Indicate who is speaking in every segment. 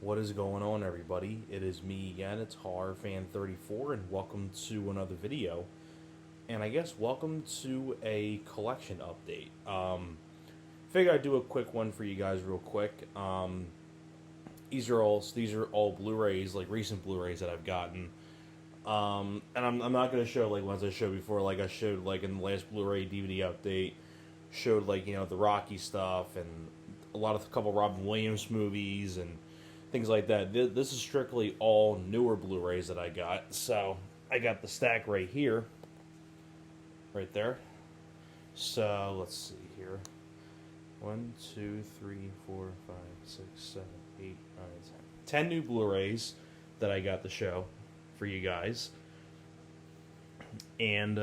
Speaker 1: What is going on, everybody? It is me again. It's HorrorFan34, and welcome to another video. And I guess welcome to a collection update. Figure I'd do a quick one for you guys, real quick. These are all Blu-rays, like recent Blu-rays that I've gotten. And I'm not gonna show like ones I showed before, like I showed like in the last Blu-ray DVD update. Showed like the Rocky stuff and a couple Robin Williams movies and things like that. This is strictly all newer Blu-rays that I got. So I got the stack right here, right there. So let's see here: 1, 2, 3, 4, 5, 6, 7, 8, 9, 10. 10 new Blu-rays that I got to show for you guys, and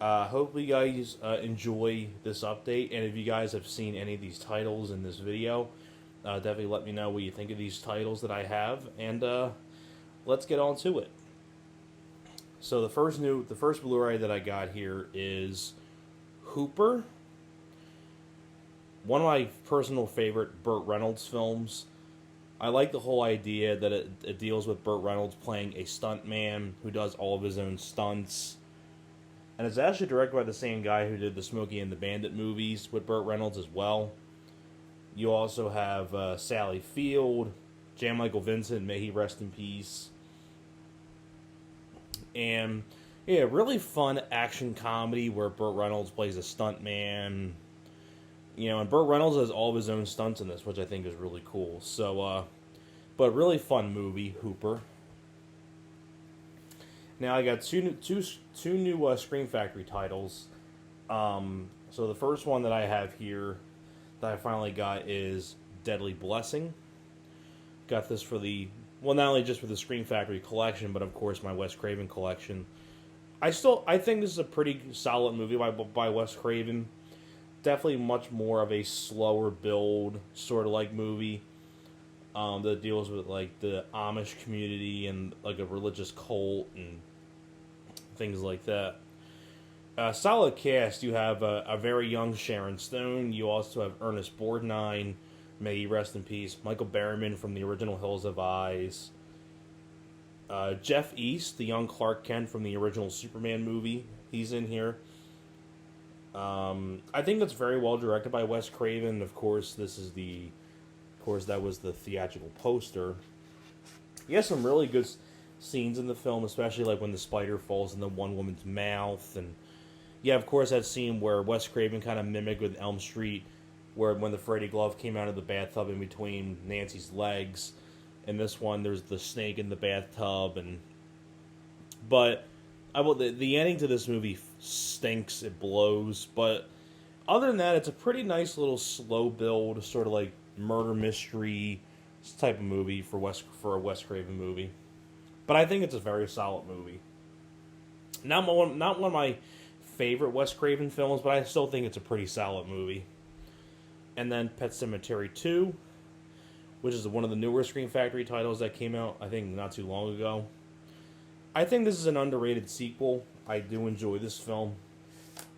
Speaker 1: hopefully you guys enjoy this update, and if you guys have seen any of these titles in this video, definitely let me know what you think of these titles that I have, and let's get on to it. So the first Blu-ray that I got here is Hooper, one of my personal favorite Burt Reynolds films. I like the whole idea that it deals with Burt Reynolds playing a stuntman who does all of his own stunts. And it's actually directed by the same guy who did the Smokey and the Bandit movies with Burt Reynolds as well. You also have Sally Field, Jan Michael Vincent, may he rest in peace. And yeah, really fun action comedy where Burt Reynolds plays a stuntman. And Burt Reynolds has all of his own stunts in this, which I think is really cool. So, but really fun movie, Hooper. Now I got two new Scream Factory titles. So the first one that I have here that I finally got is Deadly Blessing. Got this for not only just for the Scream Factory collection, but of course my Wes Craven collection. I think this is a pretty solid movie by Wes Craven. Definitely much more of a slower build sort of like movie. That deals with like the Amish community and like a religious cult and things like that. Solid cast. You have a very young Sharon Stone. You also have Ernest Borgnine, may he rest in peace. Michael Berryman from the original Hills Have Eyes. Jeff East, the young Clark Kent from the original Superman movie. He's in here. I think that's very well directed by Wes Craven. Of course, that was the theatrical poster. He has some really good scenes in the film, especially like when the spider falls in the one woman's mouth, and yeah, of course that scene where Wes Craven kind of mimicked with Elm Street, where when the Freddy glove came out of the bathtub in between Nancy's legs. In this one, there's the snake in the bathtub, but the ending to this movie stinks. It blows, but other than that, it's a pretty nice little slow build, sort of like murder mystery type of movie for a Wes Craven movie. But I think it's a very solid movie. Not one of my favorite Wes Craven films, but I still think it's a pretty solid movie. And then Pet Sematary 2, which is one of the newer Scream Factory titles that came out, I think, not too long ago. I think this is an underrated sequel. I do enjoy this film.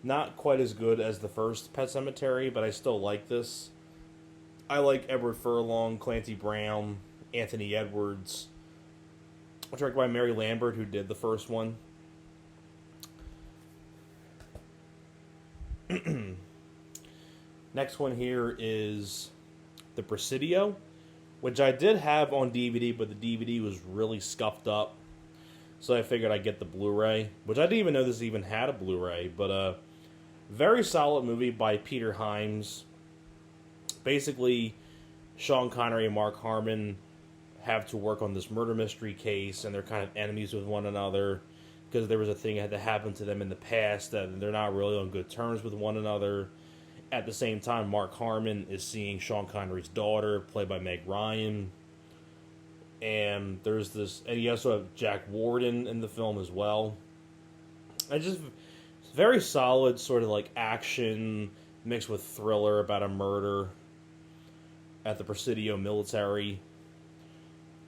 Speaker 1: Not quite as good as the first Pet Sematary, but I still like this. I like Edward Furlong, Clancy Brown, Anthony Edwards. Directed by Mary Lambert, who did the first one. Next one here is The Presidio, which I did have on DVD, but the DVD was really scuffed up. So I figured I'd get the Blu-ray, which I didn't even know this even had a Blu-ray. But very solid movie by Peter Hyams. Basically, Sean Connery and Mark Harmon have to work on this murder mystery case, and they're kind of enemies with one another because there was a thing that had happened to them in the past that they're not really on good terms with one another. At the same time, Mark Harmon is seeing Sean Connery's daughter, played by Meg Ryan. And and you also have Jack Warden in the film as well. And just very solid sort of like action mixed with thriller about a murder at the Presidio Military.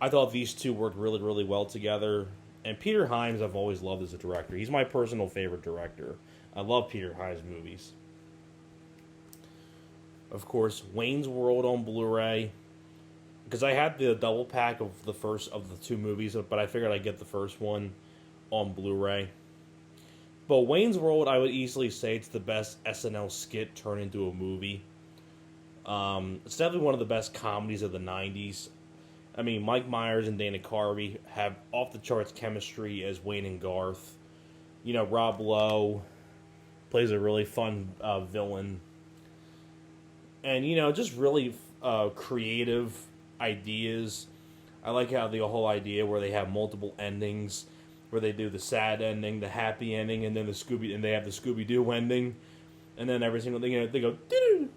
Speaker 1: I thought these two worked really, really well together. And Peter Hyams I've always loved as a director. He's my personal favorite director. I love Peter Hyams movies. Of course, Wayne's World on Blu-ray, because I had the double pack of the first of the two movies, but I figured I'd get the first one on Blu-ray. But Wayne's World, I would easily say it's the best SNL skit turned into a movie. It's definitely one of the best comedies of the 90s. I mean, Mike Myers and Dana Carvey have off-the-charts chemistry as Wayne and Garth. You know, Rob Lowe plays a really fun villain. And, you know, just really creative ideas. I like how the whole idea where they have multiple endings, where they do the sad ending, the happy ending, and then they have the Scooby-Doo ending, and then every single thing, you know, they go doo-doo,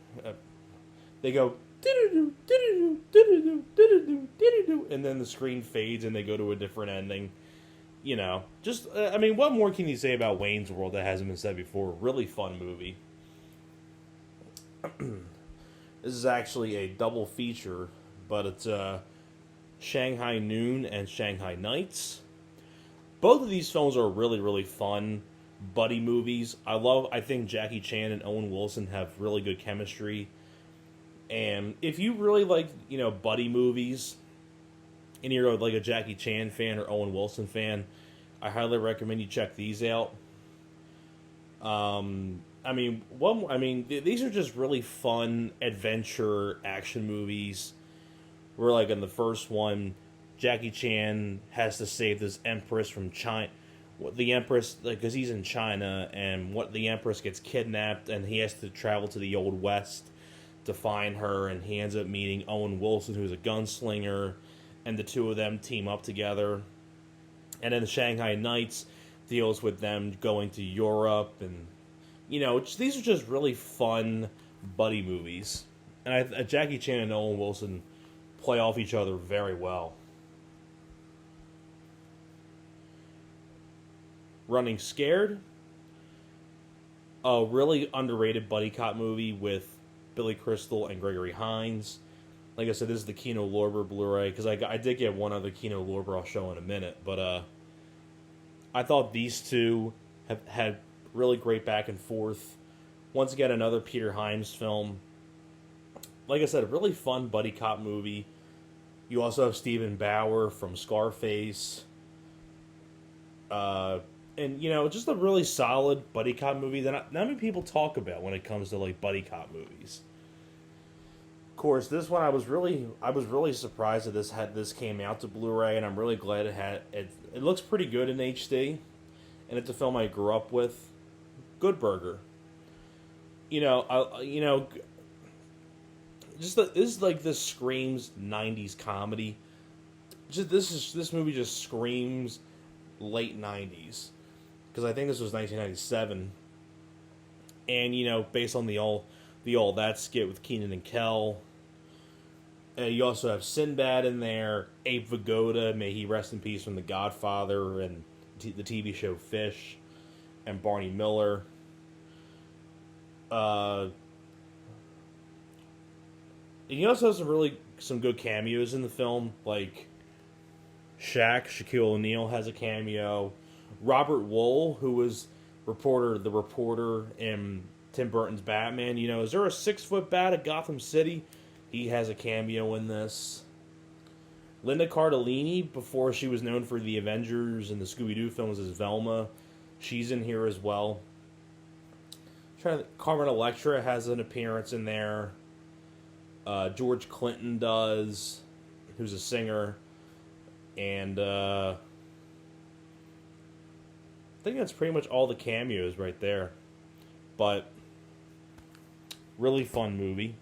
Speaker 1: they go doo-doo, doo-doo, doo-doo, doo-doo, doo-doo, and then the screen fades and they go to a different ending. You know, just I mean, what more can you say about Wayne's World that hasn't been said before? Really fun movie. This is actually a double feature, but it's Shanghai Noon and Shanghai Nights. Both of these films are really, really fun buddy movies. I think Jackie Chan and Owen Wilson have really good chemistry. And if you really like, you know, buddy movies, and you're like a Jackie Chan fan or Owen Wilson fan, I highly recommend you check these out. These are just really fun adventure action movies. Where, like, in the first one, Jackie Chan has to save this empress from China. The empress, because he's in China, and the empress gets kidnapped, and he has to travel to the Old West to find her, and he ends up meeting Owen Wilson, who's a gunslinger, and the two of them team up together. And then the Shanghai Nights deals with them going to Europe, and, you know, these are just really fun buddy movies. And Jackie Chan and Owen Wilson play off each other very well. Running Scared, a really underrated buddy cop movie with Billy Crystal and Gregory Hines. Like I said, this is the Kino Lorber Blu-ray, because I did get one other Kino Lorber I'll show in a minute, but I thought these two have had really great back and forth. Once again, another Peter Hyams film. Like I said, a really fun buddy cop movie. You also have Stephen Bauer from Scarface. And, you know, just a really solid buddy cop movie that not many people talk about when it comes to, like, buddy cop movies. Of course, this one I was really surprised that this came out to Blu-ray, and I'm really glad it looks pretty good in HD, and it's a film I grew up with. Good Burger. This screams 90s comedy. This movie just screams late 90s, because I think this was 1997, and, you know, based on the all that skit with Keenan and Kel. You also have Sinbad in there, Abe Vigoda, may he rest in peace, from The Godfather and the TV show Fish, and Barney Miller. And you also have some good cameos in the film, like Shaquille O'Neal has a cameo. Robert Wool, who was the reporter in Tim Burton's Batman. You know, is there a 6-foot bat at Gotham City? He has a cameo in this. Linda Cardellini, before she was known for the Avengers and the Scooby-Doo films as Velma, she's in here as well. Carmen Electra has an appearance in there. George Clinton does, who's a singer. And I think that's pretty much all the cameos right there. But really fun movie.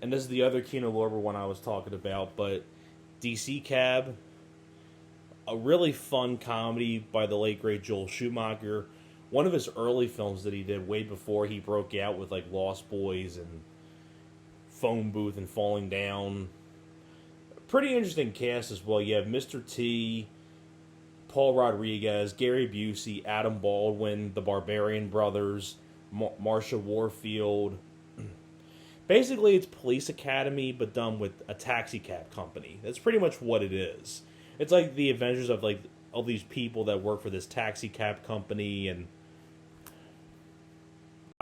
Speaker 1: And this is the other Kino Lorber one I was talking about, but DC Cab, a really fun comedy by the late great Joel Schumacher. One of his early films that he did way before he broke out with, like, Lost Boys and Phone Booth and Falling Down. Pretty interesting cast as well. You have Mr. T, Paul Rodriguez, Gary Busey, Adam Baldwin, the Barbarian Brothers, Marsha Warfield. Basically, it's Police Academy, but done with a taxi cab company. That's pretty much what it is. It's like the Avengers of, like, all these people that work for this taxi cab company, and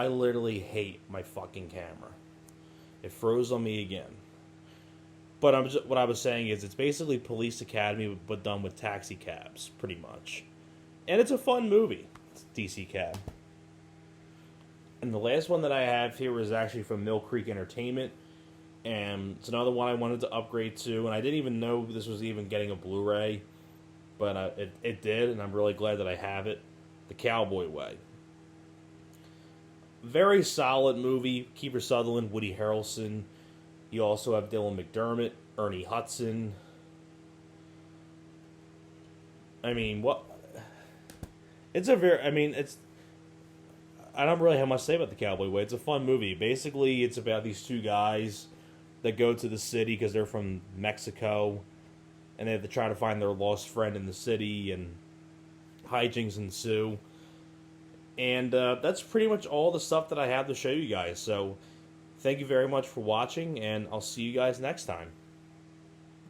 Speaker 1: I literally hate my fucking camera. It froze on me again. But what I was saying is, it's basically Police Academy, but done with taxi cabs, pretty much. And it's a fun movie. It's DC Cab. And the last one that I have here is actually from Mill Creek Entertainment. And it's another one I wanted to upgrade to. And I didn't even know this was even getting a Blu-ray. But it did, and I'm really glad that I have it. The Cowboy Way. Very solid movie. Kiefer Sutherland, Woody Harrelson. You also have Dylan McDermott, Ernie Hudson. I mean, what? It's a very, I mean, it's, I don't really have much to say about The Cowboy Way. It's a fun movie. Basically, it's about these two guys that go to the city because they're from Mexico, and they have to try to find their lost friend in the city, and hijinks ensue. And that's pretty much all the stuff that I have to show you guys. So, thank you very much for watching, and I'll see you guys next time.